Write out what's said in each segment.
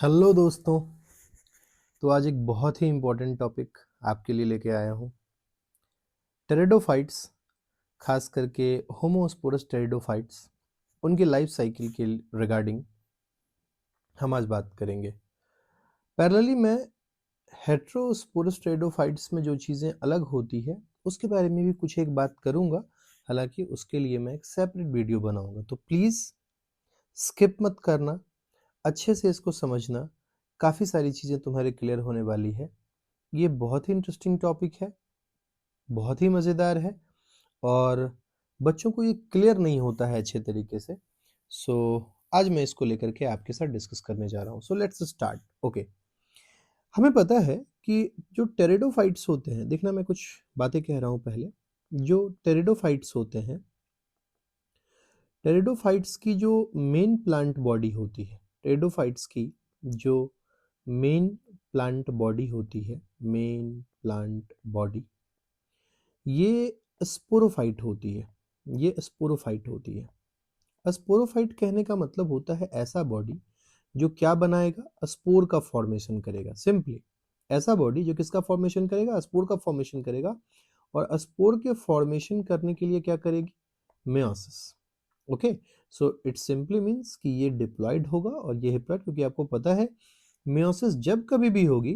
Hello दोस्तों। तो आज एक बहुत ही इम्पोर्टेंट टॉपिक आपके लिए लेके आया हूँ। टेरिडोफाइट्स, खास करके होमोस्पोरस टेरिडोफाइट्स, उनकी लाइफ साइकिल के रिगार्डिंग हम आज बात करेंगे। पैरेलली मैं हेट्रोस्पोरस टेरिडोफाइट्स में जो चीज़ें अलग होती है उसके बारे में भी कुछ एक बात करूँगा। हालांकि उसके लिए मैं एक सेपरेट वीडियो बनाऊँगा, तो प्लीज़ स्किप मत करना, अच्छे से इसको समझना। काफ़ी सारी चीज़ें तुम्हारे क्लियर होने वाली है। ये बहुत ही इंटरेस्टिंग टॉपिक है, बहुत ही मज़ेदार है और बच्चों को ये क्लियर नहीं होता है अच्छे तरीके से। सो आज मैं इसको लेकर के आपके साथ डिस्कस करने जा रहा हूँ। So let's start. ओके, हमें पता है कि जो टेरिडोफाइट्स होते हैं, देखना मैं कुछ बातें कह रहा हूँ पहले। जो टेरिडोफाइट्स होते हैं, टेरिडोफाइट्स की जो मेन प्लांट बॉडी होती है, टेरिडोफाइट्स की जो मेन प्लांट बॉडी होती है, मेन प्लांट बॉडी, ये स्पोरोफाइट होती है। ये स्पोरोफाइट होती है। स्पोरोफाइट कहने का मतलब होता है ऐसा बॉडी जो क्या बनाएगा, स्पोर का फॉर्मेशन करेगा। सिंपली ऐसा बॉडी जो किसका फॉर्मेशन करेगा, स्पोर का फॉर्मेशन करेगा। और स्पोर के फॉर्मेशन करने के लिए क्या करेगी, meiosis. Okay, so it simply means कि ये डिप्लॉयड होगा और ये हैप्लॉयड, क्योंकि आपको पता है मेयोसिस जब कभी भी होगी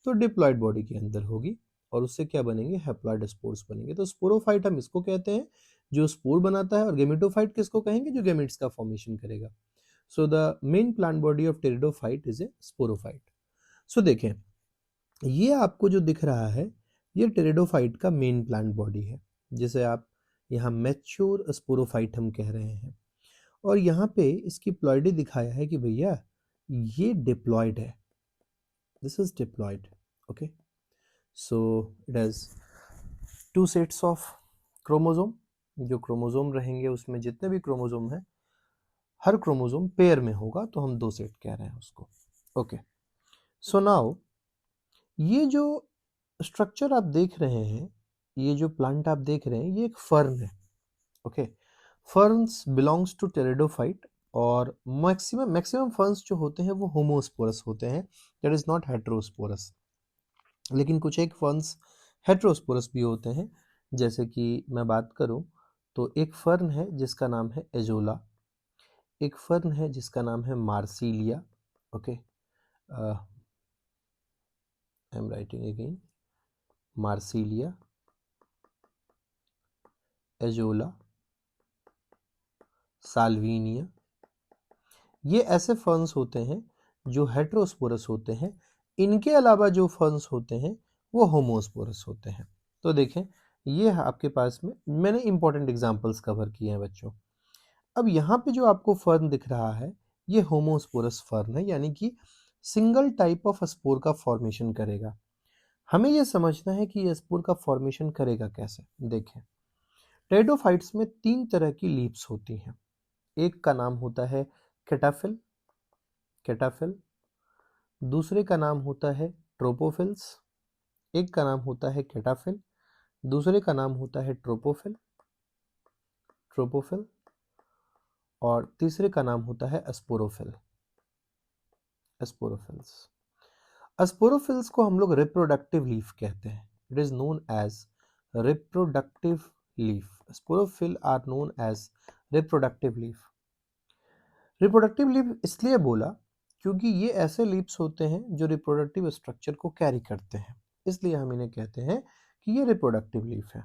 तो डिप्लॉयड बॉडी के अंदर होगी और उससे क्या बनेंगे, हैप्लॉयड स्पोर्स बनेंगे। तो स्पोरोफाइट हम इसको कहते हैं जो स्पोर बनाता है, और गेमेटोफाइट किसको कहेंगे, जो गेमेट्स का फॉर्मेशन करेगा। So the main plant body of pteridophyte is a sporophyte. So देखें, ये आपको जो दिख रहा है ये टेरिडोफाइट का मेन प्लांट बॉडी है, जिसे आप यहाँ मैच्योर स्पोरोफाइट हम कह रहे हैं। और यहाँ पे इसकी प्लॉइडी दिखाया है कि भैया ये डिप्लॉयड है, this is diploid. Okay, so it has 2 sets of chromosome. जो क्रोमोसोम रहेंगे उसमें जितने भी क्रोमोसोम हैं, हर क्रोमोसोम पेयर में होगा, तो हम 2 सेट कह रहे हैं उसको। ओके, सो नाउ ये जो स्ट्रक्चर आप देख रहे हैं, ये जो प्लांट आप देख रहे हैं, ये एक फर्न है। Okay, ferns belongs to pteridophyte. और मैक्सिमम फर्न्स जो होते हैं वो होमोस्पोरस होते हैं, दैट इज नॉट हेट्रोस्पोरस। लेकिन कुछ एक फर्न्स हेट्रोस्पोरस भी होते हैं। जैसे कि मैं बात करूं तो एक फर्न है जिसका नाम है एजोला, एक फर्न है जिसका नाम है Marsilea. Okay, I am writing again, Marsilea, azolla, Salvinia. ये ऐसे फर्न्स होते हैं जो हेट्रोस्पोरस होते हैं। इनके अलावा जो फर्न्स होते हैं वो होमोस्पोरस होते हैं। तो देखें, ये है आपके पास में, मैंने इंपॉर्टेंट एग्जांपल्स कवर किए हैं बच्चों। अब यहाँ पे जो आपको फर्न दिख रहा है ये होमोस्पोरस फर्न है, यानी कि सिंगल टाइप ऑफ स्पोर का फॉर्मेशन करेगा। हमें ये समझना है कि ये स्पोर का फॉर्मेशन करेगा कैसे। देखें, टेरिडोफाइट्स में 3 तरह की लीव्स होती हैं। एक का नाम होता है कैटाफिल, कैटाफिल। दूसरे का नाम होता है ट्रोपोफिल्स। एक का नाम होता है कैटाफिल, दूसरे का नाम होता है ट्रोपोफिल, ट्रोपोफिल। और तीसरे का नाम होता है स्पोरोफिल, स्पोरोफिल्स। स्पोरोफिल्स को हम लोग रिप्रोडक्टिव लीफ कहते हैं। It is known as reproductive leaf. Sporophyll are known as reproductive leaf. Reproductive leaf इसलिए बोला क्योंकि ये ऐसे लीव्स होते हैं जो रिप्रोडक्टिव स्ट्रक्चर को कैरी करते हैं, इसलिए हम इन्हें कहते हैं कि ये रिप्रोडक्टिव लीफ है।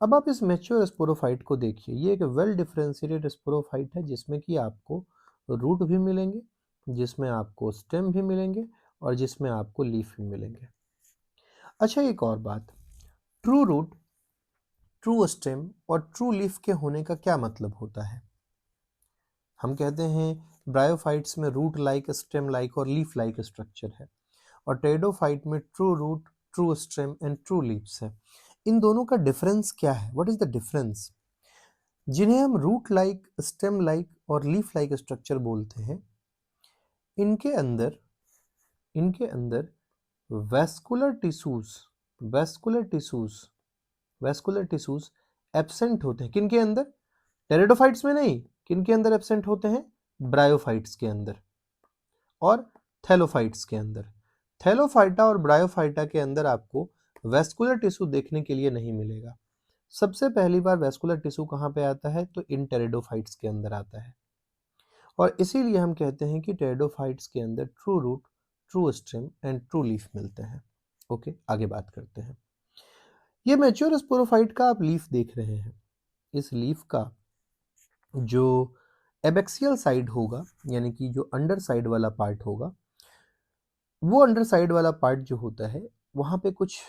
अब आप इस मैच्योर स्पोरोफाइट को देखिए, ये एक वेल डिफरेंशिएटेड स्पोरोफाइट है जिसमें कि आपको रूट भी मिलेंगे, जिसमें आपको स्टेम भी मिलेंगे और जिसमें आपको लीफ भी मिलेंगे। अच्छा, एक और बात, ट्रू रूट, ट्रू स्टेम और ट्रू लीफ के होने का क्या मतलब होता है। हम कहते हैं ब्रायोफाइट्स में रूट लाइक, स्टेम लाइक और लीफ लाइक स्ट्रक्चर है, और टेरिडोफाइट में true root, true stem and true leaves है। इन दोनों का डिफरेंस क्या है, व्हाट इज द डिफरेंस। जिन्हें हम रूट लाइक, स्टेम लाइक और लीफ लाइक स्ट्रक्चर बोलते हैं, इनके अंदर vascular tissues, vascular tissues, vascular tissues absent होते हैं। किनके अंदर, टेरिडोफाइट्स में नहीं, किनके अंदर एब्सेंट होते हैं, ब्रायोफाइट्स के अंदर। और थैलोफाइट्स के अंदर। थैलोफाइटा और ब्रायोफाइटा के अंदर आपको वेस्कुलर टिश्यू देखने के लिए नहीं मिलेगा। सबसे पहली बार वेस्कुलर टिश्यू कहाँ पे आता है, तो इन टेरिडोफाइट्स के अंदर आता है, और इसीलिए हम कहते हैं कि टेरिडोफाइट्स के अंदर true root, true stem and true leaf मिलते हैं। ओके, आगे बात करते हैं। ये मैच्योर स्पोरोफाइट का आप लीफ देख रहे हैं। इस लीफ का जो एबैक्सियल साइड होगा, यानी कि जो अंडर साइड वाला पार्ट होगा, वो अंडर साइड वाला पार्ट जो होता है वहाँ पे कुछ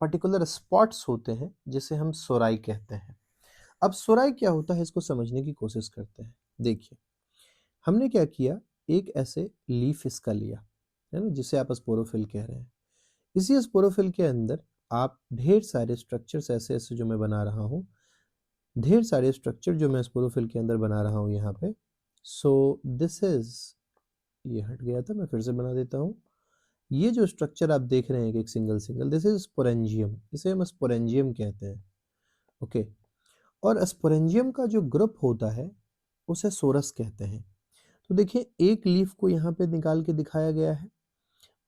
पर्टिकुलर स्पॉट्स होते हैं जिसे हम सोराई कहते हैं। अब सोराई क्या होता है इसको समझने की कोशिश करते हैं। देखिए, हमने क्या किया, एक ऐसे लीफ इसका लिया है ना, जिसे आप स्पोरोफिल कह रहे हैं। इसी स्पोरोफिल के अंदर आप ढेर सारे स्ट्रक्चर्स ऐसे ऐसे जो मैं बना रहा हूँ, ढेर सारे स्ट्रक्चर जो मैं स्पोरोफिल के अंदर बना रहा हूँ यहाँ पे। सो दिस इज, ये हट गया था, मैं फिर से बना देता हूँ। ये जो स्ट्रक्चर आप देख रहे हैं एक single single, this is sporangium, इसे हम स्पोरेंजियम कहते हैं। ओके, और स्पोरेंजियम का जो ग्रुप होता है उसे सोरस कहते हैं। तो देखिए, एक लीफ को यहाँ पे निकाल के दिखाया गया है,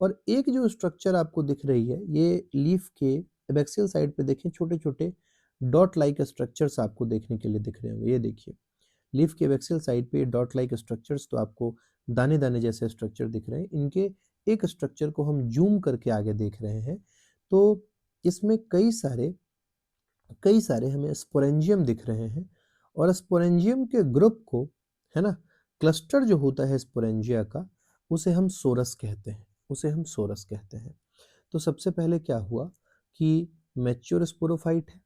और एक जो स्ट्रक्चर आपको दिख रही है, ये लीफ के एबैक्सियल साइड पे देखें, छोटे छोटे डॉट लाइक स्ट्रक्चर्स आपको देखने के लिए दिख रहे होंगे। ये देखिए, लीफ के एबैक्सियल साइड पे डॉट लाइक स्ट्रक्चर्स, तो आपको दाने दाने जैसे स्ट्रक्चर दिख रहे हैं। इनके एक स्ट्रक्चर को हम जूम करके आगे देख रहे हैं, तो इसमें कई सारे हमें स्पोरेंजियम दिख रहे हैं, और स्पोरेंजियम के ग्रुप को, है ना, क्लस्टर जो होता है स्पोरेंजिया का, उसे हम सोरस कहते हैं, उसे हम सोरस कहते हैं। तो सबसे पहले क्या हुआ कि मैच्योर स्पोरोफाइट है,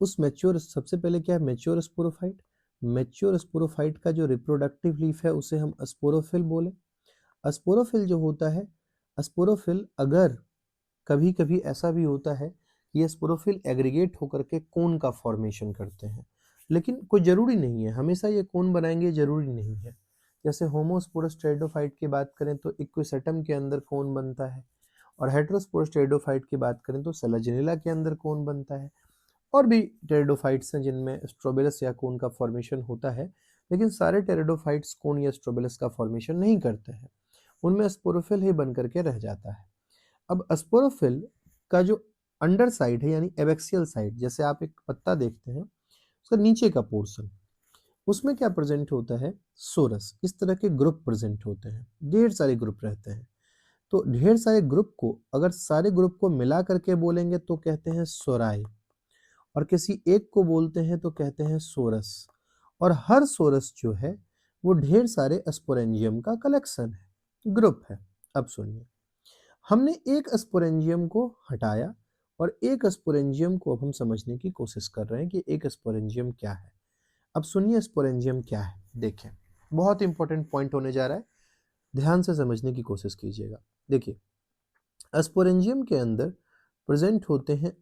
उस मैच्योर, सबसे पहले क्या है, मैच्योर स्पोरोफाइट। मैच्योर स्पोरोफाइट का जो रिप्रोडक्टिव लीफ है उसे हम स्पोरोफिल बोले। स्पोरोफिल जो होता है, स्पोरोफिल अगर कभी कभी ऐसा भी होता है कि ये स्पोरोफिल एग्रीगेट होकर के कोन का फॉर्मेशन करते हैं, लेकिन कोई ज़रूरी नहीं है हमेशा ये कोन बनाएंगे, ज़रूरी नहीं है। जैसे होमोस्पोरस टेरिडोफाइट की बात करें तो इक्विसेटम के अंदर कोन बनता है, और हेटेरोस्पोरस टेरिडोफाइट की बात करें तो सेलेजिनेला के अंदर कोन बनता है। और भी टेरिडोफाइट्स हैं जिनमें स्ट्रोबिलस या कोन का फॉर्मेशन होता है, लेकिन सारे टेरिडोफाइट्स कोन या स्ट्रोबिलस का फॉर्मेशन नहीं करते हैं, उनमें स्पोरोफिल ही बन करके रह जाता है। अब स्पोरोफिल का जो अंडर साइड है, यानी एबैक्सियल साइड, जैसे आप एक पत्ता देखते हैं, उसका नीचे का पोर्शन, उसमें क्या प्रेजेंट होता है, सोरस। इस तरह के ग्रुप प्रेजेंट होते हैं, ढेर सारे ग्रुप रहते हैं। तो ढेर सारे ग्रुप को अगर सारे ग्रुप को मिला करके बोलेंगे तो कहते हैं सोराई, और किसी एक को बोलते हैं तो कहते हैं सोरस। और हर सोरस जो है वो ढेर सारे स्पोरेंजियम का कलेक्शन है, ग्रुप है। अब सुनिए, हमने एक स्पोरेंजियम को हटाया और एक स्पोरेंजियम को अब हम समझने की कोशिश कर रहे हैं कि एक स्पोरेंजियम क्या है। अब सुनिए स्पोरेंजियम क्या है, देखें, बहुत इंपॉर्टेंट पॉइंट होने जा रहा है, ध्यान से समझने की कोशिश कीजिएगा। देखिए, स्पोरेंजियम के अंदर प्रेजेंट होते हैं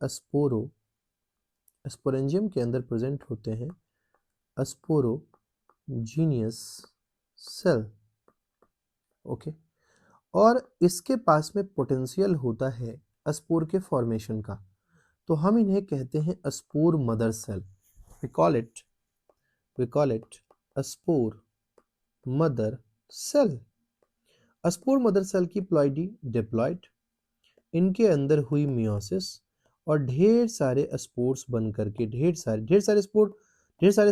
स्पोरेंजियम के अंदर प्रेजेंट होते हैं स्पोरोजीनियस सेल। ओके, और इसके पास में पोटेंशियल होता है स्पोर के फॉर्मेशन का, तो हम इन्हें कहते हैं spore mother cell. We call it spore mother cell. Spore mother cell की प्लॉइडी डिप्लॉइड, इनके अंदर हुई मियोसिस, और ढेर सारे स्पोर्स बन करके ढेर सारे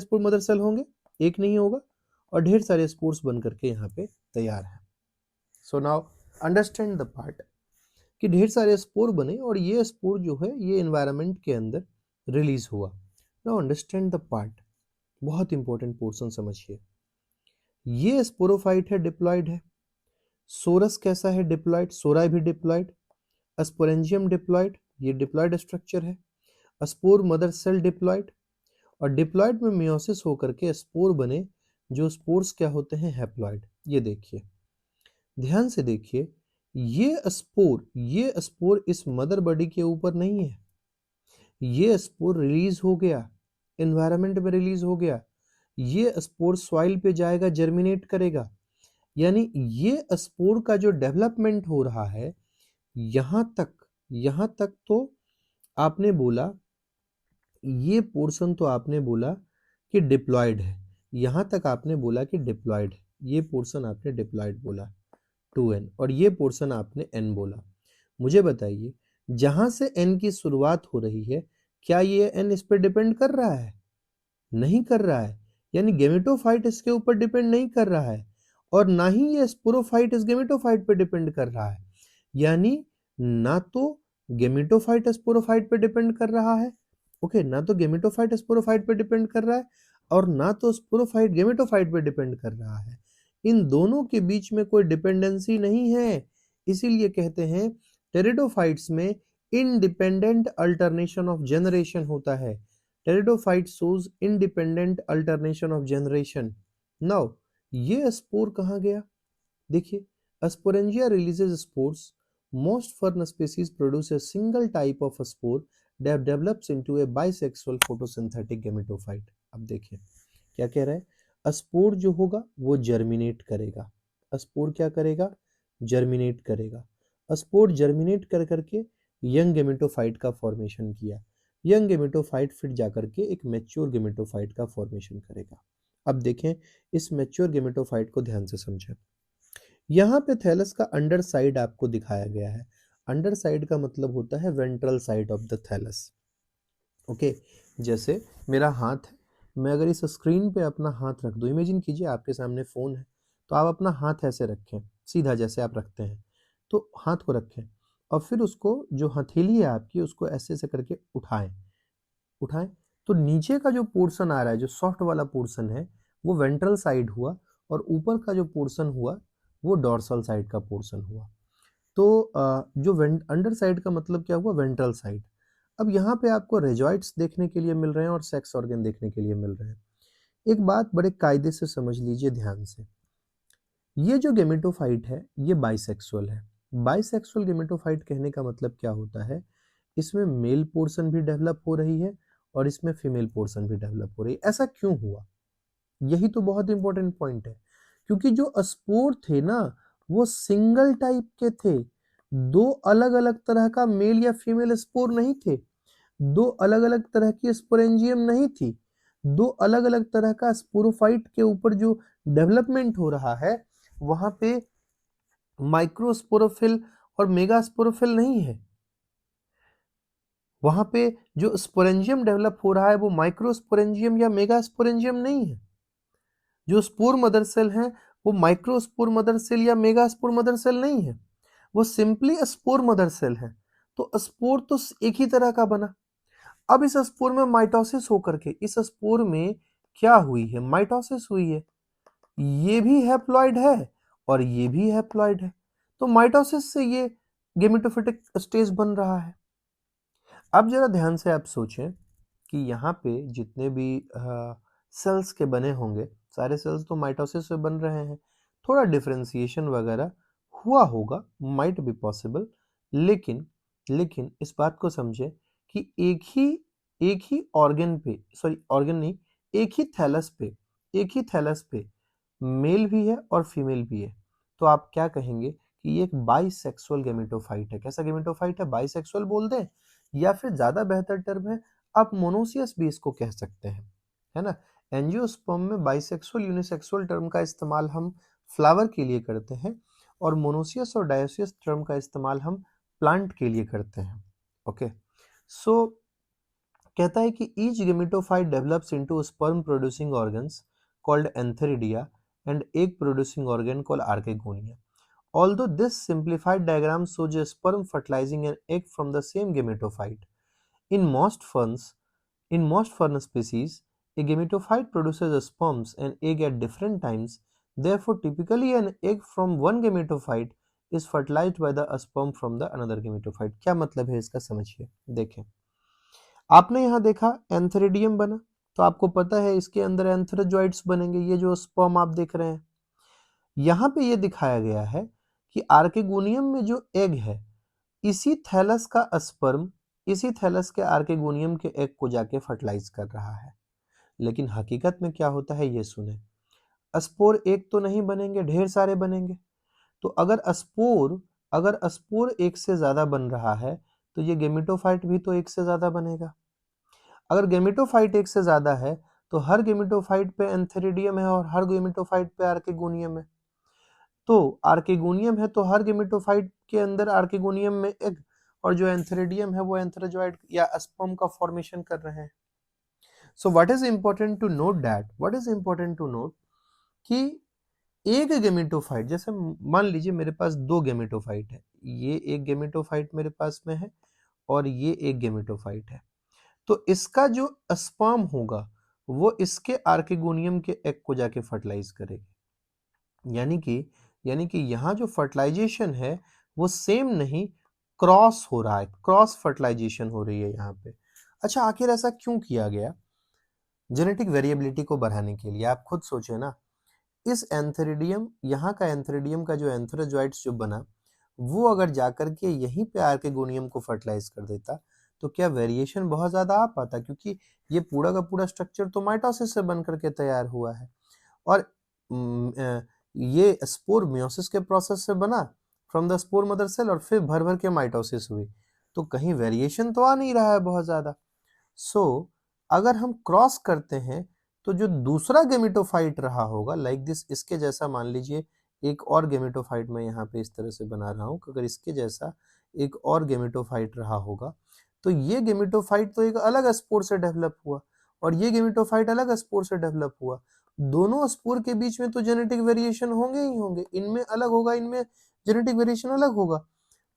स्पोर मदर सेल होंगे, एक नहीं होगा, और ढेर सारे स्पोर्स बन करके यहाँ पे तैयार है। So now understand the part कि ढेर सारे स्पोर बने, और ये स्पोर जो है ये एनवायरनमेंट के अंदर रिलीज हुआ। नाउ अंडरस्टैंड द पार्ट, बहुत इंपॉर्टेंट पोर्शन समझिए। ये स्पोरोफाइट है, डिप्लॉइड है। सोरस कैसा है, डिप्लॉइड। सोराई भी डिप्लॉइड। स्पोरेंजियम डिप्लॉइड, ये डिप्लॉइड स्ट्रक्चर है। स्पोर मदर सेल डिप्लॉइड, और डिप्लॉइड में मियोसिस होकर के स्पोर बने, जो स्पोर्स क्या होते हैं, हैप्लॉइड। ये देखिए, ध्यान से देखिए, ये स्पोर इस मदर बॉडी के ऊपर नहीं है, ये स्पोर रिलीज हो गया, एनवायरनमेंट में रिलीज हो गया, ये स्पोर सॉइल पे जाएगा, जर्मिनेट करेगा। यानी ये स्पोर का जो डेवलपमेंट हो रहा है, यहां तक तो आपने बोला, ये पोर्शन तो आपने बोला कि डिप्लॉयड है, यहां तक आपने बोला कि डिप्लॉयड है, ये पोर्शन आपने डिप्लॉयड बोला। 2n, और ये पोर्शन आपने n बोला। मुझे बताइए जहां से n की शुरुआत हो रही है, क्या ये n इस पर डिपेंड कर रहा है? नहीं कर रहा है। यानी गेमेटोफाइट इसके ऊपर डिपेंड नहीं कर रहा है, और ना ही ये स्पोरोफाइट इस गेमेटोफाइट पे डिपेंड कर रहा है। यानी ना तो गेमेटोफाइट स्पोरोफाइट पे डिपेंड कर रहा है, ओके, ना तो गेमेटोफाइट स्पोरोफाइट पे डिपेंड कर रहा है, और ना तो स्पोरोफाइट गेमेटोफाइट पे डिपेंड कर रहा है। इन दोनों के बीच में कोई डिपेंडेंसी नहीं है। इसीलिए कहते हैं टेरिडोफाइट्स में इंडिपेंडेंट अल्टरनेशन ऑफ जनरेशन होता है। Pteridophyte shows independent alternation of generation. Now, ये स्पोर कहाँ गया? देखिए, sporangia releases spores. Most fern species produce a single type of spore that develops into a bisexual photosynthetic gametophyte. अब देखिए क्या कह रहा है, स्पोर जो होगा वो जर्मिनेट करेगा। स्पोर क्या करेगा? जर्मिनेट करेगा। स्पोर जर्मिनेट कर करके यंग गेमेटोफाइट का फॉर्मेशन किया। यंग गेमेटोफाइट फिर जाकर के एक मैच्योर गेमेटोफाइट का फॉर्मेशन करेगा। अब देखें इस मैच्योर गेमेटोफाइट को ध्यान से समझें। यहाँ पे थैलस का अंडर साइड आपको दिखाया गया है। अंडर साइड का मतलब होता है ventral side of the thallus. Okay, जैसे मेरा हाथ है, मैं अगर इस स्क्रीन पे अपना हाथ रख दूं, इमेजिन कीजिए आपके सामने फ़ोन है, तो आप अपना हाथ ऐसे रखें, सीधा जैसे आप रखते हैं, तो हाथ को रखें और फिर उसको जो हथेली है आपकी उसको ऐसे ऐसे करके उठाएं। उठाएं तो नीचे का जो पोर्शन आ रहा है, जो सॉफ्ट वाला पोर्शन है, वो वेंट्रल साइड हुआ, और ऊपर का जो पोर्शन हुआ वो डॉर्सल साइड का पोर्शन हुआ। तो जो अंडर साइड का मतलब क्या हुआ? Ventral side. अब यहाँ पे आपको रेजॉइड्स देखने के लिए मिल रहे हैं और सेक्स ऑर्गन देखने के लिए मिल रहे हैं। एक बात बड़े कायदे से समझ लीजिए ध्यान से, ये जो गेमेटोफाइट है ये बाइसेक्सुअल है। बाइसेक्सुअल गेमेटोफाइट कहने का मतलब क्या होता है? इसमें मेल पोर्शन भी डेवलप हो रही है और इसमें फीमेल पोर्शन भी डेवलप हो रही है। ऐसा क्यों हुआ? यही तो बहुत इंपॉर्टेंट पॉइंट है, क्योंकि जो स्पोर थे ना वो सिंगल टाइप के थे। दो अलग अलग तरह का मेल या फीमेल स्पोर नहीं थे, दो अलग अलग तरह की स्पोरेंजियम नहीं थी, दो अलग अलग तरह का स्पोरोफाइट के ऊपर जो डेवलपमेंट हो रहा है वहां पे माइक्रोस्पोरोफिल और मेगास्पोरोफिल नहीं है। वहां पे जो स्पोरेंजियम डेवलप हो रहा है वो माइक्रोस्पोरेंजियम या मेगास्पोरेंजियम नहीं है। जो स्पोर मदर सेल है वो माइक्रोस्पोर मदर सेल या मेगास्पोर मदर सेल नहीं है, वो सिंपली स्पोर मदर सेल है। तो स्पोर तो एक ही तरह का बना। अब इस स्पोर में माइटोसिस होकर के इस स्पोर में क्या हुई है? माइटोसिस हुई है। ये भी हैप्लॉइड है और ये भी हैप्लॉइड है, तो माइटोसिस से ये गेमेटोफिटिक स्टेज बन रहा है। अब जरा ध्यान से आप सोचें कि यहाँ पे जितने भी सेल्स के बने होंगे, सारे सेल्स तो माइटोसिस से बन रहे हैं। थोड़ा डिफरेंशिएशन वगैरह हुआ होगा, माइट बी पॉसिबल, लेकिन लेकिन इस बात को समझें कि एक ही ऑर्गन पे, सॉरी ऑर्गन नहीं, एक ही थैलस पे मेल भी है और फीमेल भी है। तो आप क्या कहेंगे कि ये एक बाइसेक्सुअल गेमेटोफाइट है। कैसा गेमेटोफाइट है? बाइसेक्सुअल बोल दें, या फिर ज्यादा बेहतर टर्म है आप मोनोसियस भी इसको कह सकते हैं, है ना। एंजियोस्पर्म में बाइसेक्सुअल यूनिसेक्सुअल टर्म का इस्तेमाल हम फ्लावर के लिए करते हैं, और मोनोसियस और डायोसियस टर्म का इस्तेमाल हम प्लांट के लिए करते हैं। ओके, सो कहता है कि each gametophyte develops into sperm producing organs called antheridia and egg producing organ called archegonia. Although this simplified diagram shows a sperm fertilizing an egg from the same gametophyte. In most fern species, a gametophyte produces sperms and egg at different times. Therefore, typically an egg from one gametophyte is fertilized by the sperm from the another gametophyte. क्या मतलब है इसका समझिए। देखें, आपने यहाँ देखा antheridium बना, तो आपको पता है इसके अंदर एंथेरोजॉइड्स बनेंगे। ये जो स्पर्म आप देख रहे हैं, यहाँ पे ये दिखाया गया है कि आर्केगोनियम में जो एग है, इसी थैलस का स्पर्म इसी थैलस के आर्केगोनियम के एग को जाके फर्टिलाइज कर रहा है। लेकिन हकीकत में क्या होता है ये सुने, स्पोर एक तो नहीं बनेंगे, ढेर सारे बनेंगे। तो अगर स्पोर एक से ज्यादा बन रहा है तो ये गेमेटोफाइट भी तो एक से ज्यादा बनेगा। अगर गेमेटोफाइट एक से ज्यादा है तो हर गेमेटोफाइट पे एंथेरिडियम है और हर गेमेटोफाइट पे आर्केगोनियम है। तो आर्केगोनियम है तो हर गेमेटोफाइट के अंदर आर्केगोनियम में एग, और जो एंथेरिडियम है वो एंथेरोजॉइड या स्पर्म का फॉर्मेशन कर रहे हैं। So what is important to note कि एक गेमेटोफाइट, जैसे मान लीजिए मेरे पास दो गेमेटोफाइट है, ये एक गेमेटोफाइट मेरे पास में है और ये एक गेमेटोफाइट है, तो इसका जो स्पर्म होगा वो इसके आर्केगोनियम के एग को जाके फर्टिलाइज करेगी। यानी कि यहाँ जो फर्टिलाइजेशन है वो सेम नहीं, क्रॉस हो रहा है, क्रॉस फर्टिलाइजेशन हो रही है यहाँ पे। अच्छा, आखिर ऐसा क्यों किया गया? जेनेटिक वेरिएबिलिटी को बढ़ाने के लिए। आप खुद सोचे ना, इस एंथेरिडियम, यहाँ का एंथेरिडियम का जो एंथेरोजॉइट्स जो बना, वो अगर जाकर के यहीं पे आर्केगोनियम को फर्टिलाइज कर देता तो क्या वेरिएशन बहुत ज्यादा आ पाता? क्योंकि ये पूरा का पूरा स्ट्रक्चर तो माइटोसिस से बन करके तैयार हुआ है, और ये स्पोर मियोसिस के प्रोसेस से बना from the spore mother cell, और फिर भर भर के माइटोसिस हुई, तो कहीं वेरिएशन तो आ नहीं रहा है बहुत ज्यादा। सो अगर हम क्रॉस करते हैं तो जो दूसरा गेमेटोफाइट रहा होगा लाइक दिस, इसके जैसा मान लीजिए एक और गेमेटोफाइट मैं यहाँ पे इस तरह से बना रहा हूँ, अगर इसके जैसा एक और गेमेटोफाइट रहा होगा तो ये गेमेटोफाइट तो एक अलग स्पोर से डेवलप हुआ और ये गेमेटोफाइट अलग स्पोर से डेवलप हुआ। दोनों स्पोर के बीच में तो जेनेटिक वेरिएशन होंगे ही होंगे, इनमें अलग होगा, इनमें जेनेटिक वेरिएशन अलग होगा।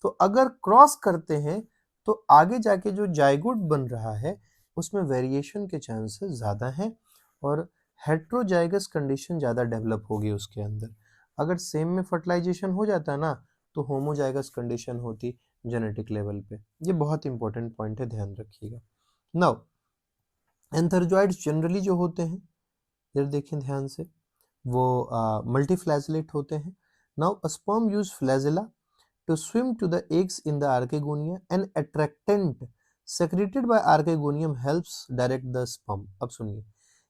तो अगर क्रॉस करते हैं तो आगे जाके जो जाइगोट बन रहा है उसमें वेरिएशन के चांसेस ज़्यादा हैं और हेट्रोजाइगस कंडीशन ज़्यादा डेवलप होगी उसके अंदर। अगर सेम में फर्टिलाइजेशन हो जाता ना तो होमोजाइगस कंडीशन होती जेनेटिक लेवल पे। ये बहुत इंपॉर्टेंट पॉइंट है, ध्यान रखिएगा। नाउ एंथेरोजॉइड्स जनरली जो होते हैं, जरा देखें ध्यान से, वो मल्टीफ्लैजेलेट होते हैं। Now sperm use flagella to swim to the eggs in the archegonia, and attractant secreted by archegonium helps direct the sperm। अब सुनिए,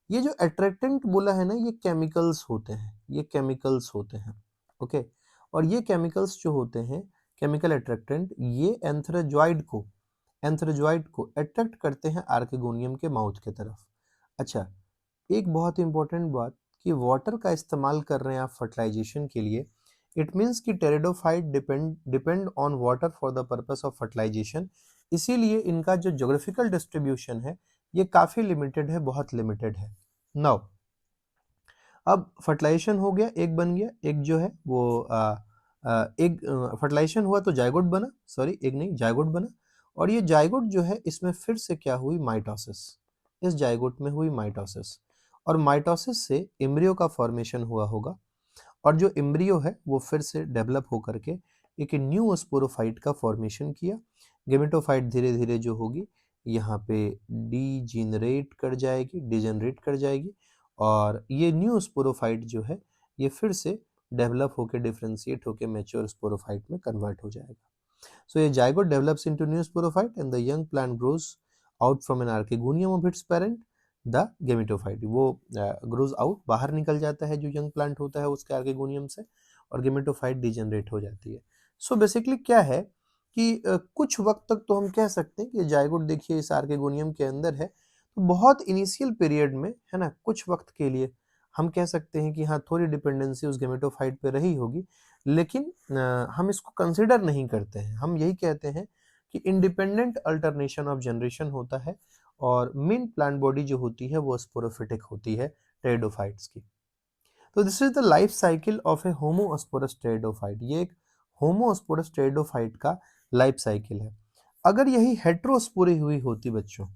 ये जो attractant बोला है ना, ये केमिकल्स होते हैं, ये केमिकल्स होते हैं, ओके। और ये केमिकल्स जो होते हैं, केमिकल अट्रैक्टेंट, ये एंथ्रोजॉइड को अट्रैक्ट करते हैं आर्केगोनियम के माउथ के तरफ। अच्छा, एक बहुत इंपॉर्टेंट बात कि वाटर का इस्तेमाल कर रहे हैं आप फर्टिलाइजेशन के लिए, इट मीन्स कि pteridophyte depend on water for the purpose of fertilization, इसीलिए इनका जो ज्योग्राफिकल डिस्ट्रीब्यूशन है ये काफ़ी लिमिटेड है, बहुत लिमिटेड है। नाउ अब फर्टिलाइजेशन हो गया, एक बन गया, एक जो है वो एक फर्टिलाइजेशन हुआ तो जाइगोट बना, सॉरी एक नहीं, जाइगोट बना, और ये जाइगोट जो है इसमें फिर से क्या हुई, माइटोसिस। इस जाइगोट में हुई माइटोसिस, और माइटोसिस से एम्ब्रियो का फॉर्मेशन हुआ होगा, और जो एम्ब्रियो है वो फिर से डेवलप होकर के एक न्यू स्पोरोफाइट का फॉर्मेशन किया। गेमेटोफाइट धीरे धीरे जो होगी यहाँ पे डिजेनरेट कर जाएगी, और ये न्यू स्पोरोफाइट जो है ये फिर से डेवलप होकर डिफ्रेंशिएट होकर मैच्योर स्पोरोफाइट में कन्वर्ट हो जाएगा। सो ये zygote develops into new sporophyte and the young plant grows out from an archegonium of its parent the gametophyte. वो ग्रोज आउट, बाहर निकल जाता है जो यंग प्लांट होता है उसके आर्केगोनियम से, और गेमेटोफाइट डिजेनरेट हो जाती है। सो बेसिकली क्या है कि कुछ वक्त तक तो हम कह सकते हैं कि जाइगोट देखिए इस आर्केगोनियम के अंदर है, तो बहुत इनिशियल पीरियड में है ना, कुछ वक्त के लिए हम कह सकते हैं कि हाँ थोड़ी डिपेंडेंसी उस गेमेटोफाइट पे रही होगी, लेकिन हम इसको कंसिडर नहीं करते हैं। हम यही कहते हैं कि इंडिपेंडेंट अल्टरनेशन ऑफ जनरेशन होता है, और मेन प्लांट बॉडी जो होती है वो स्पोरोफिटिक होती है टेरिडोफाइट्स की। तो this is the life cycle of A homosporous pteridophyte. ये एक होमोस्पोरस टेरिडोफाइट का लाइफ साइकिल है। अगर यही हेट्रोस्पोरी हुई होती बच्चों,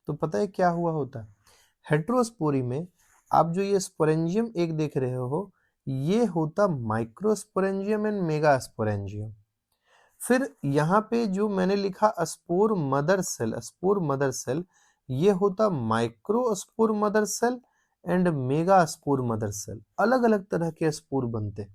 तो पता है क्या हुआ होता? हेट्रोस्पोरी में आप जो ये स्पोरेंजियम एक देख रहे हो, ये होता माइक्रोस्पोरेंजियम एंड मेगास्पोरेंजियम। फिर यहाँ पे जो मैंने लिखा स्पोर मदर सेल, ये होता microspore mother cell and megaspore mother cell. अलग अलग तरह के स्पोर बनते,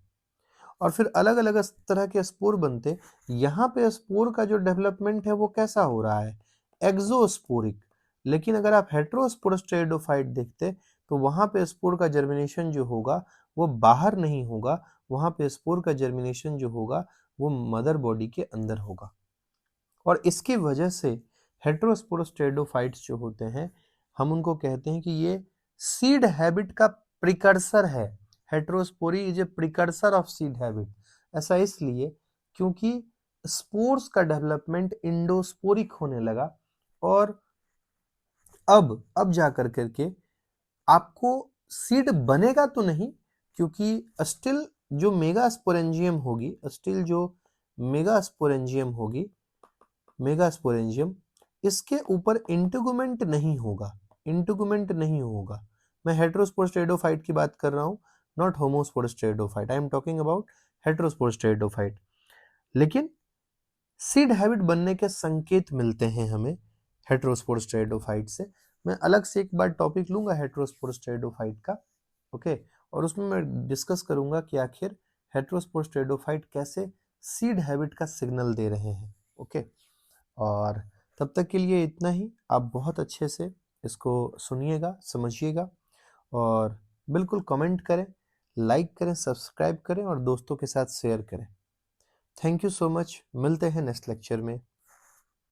और फिर अलग अलग तरह के स्पोर बनते। यहाँ पे स्पोर का जो डेवलपमेंट है वो कैसा हो रहा है, एक्सोस्पोरिक। लेकिन अगर आप हेट्रोस्पोरस टेरिडोफाइट देखते तो वहां पे स्पोर का जर्मिनेशन जो होगा वो बाहर नहीं होगा, वहां पे स्पोर का जर्मिनेशन जो होगा वो मदर बॉडी के अंदर होगा। और इसकी वजह से हेट्रोस्पोरस टेरिडोफाइट्स जो होते हैं हम उनको कहते हैं कि ये सीड हैबिट का प्रिकर्सर है। Heterospory is a precursor of seed habit. ऐसा इसलिए क्योंकि स्पोर्स का डेवलपमेंट इंडोस्पोरिक होने लगा और अब जाकर करके आपको सीड बनेगा तो नहीं, क्योंकि स्टिल जो मेगास्पोरेंजियम होगी, स्टिल जो मेगास्पोरेंजियम होगी, मेगास्पोरेंजियम, इसके ऊपर इंटेगुमेंट नहीं होगा, इंटेगुमेंट नहीं होगा। मैं हेटेरोस्पोरेस्टेरोफाइट की बात कर रहा हूं, not homosporous pteridophyte. I am talking about heterosporous pteridophyte. लेकिन सीड हैबिट बनने के संकेत मिलते हैं हमें हेटेरोस्पोरेस्टेरोफाइट से। मैं अलग से एक बार टॉपिक लूंगा हेटेरोस्पोरेस्टेरोफाइट का, ओके, और उसमें मैं डिस्कस करूंगा कि आखिर हेटेरोस्पोरेस्टेरोफाइट कैसे सीड हैबिट का सिग्नल दे रहे हैं, ओके। और तब तक के लिए इतना ही। आप बहुत अच्छे से इसको सुनिएगा, समझिएगा और बिल्कुल कमेंट करें, लाइक करें, सब्सक्राइब करें और दोस्तों के साथ शेयर करें। Thank you so much. मिलते हैं नेक्स्ट लेक्चर में।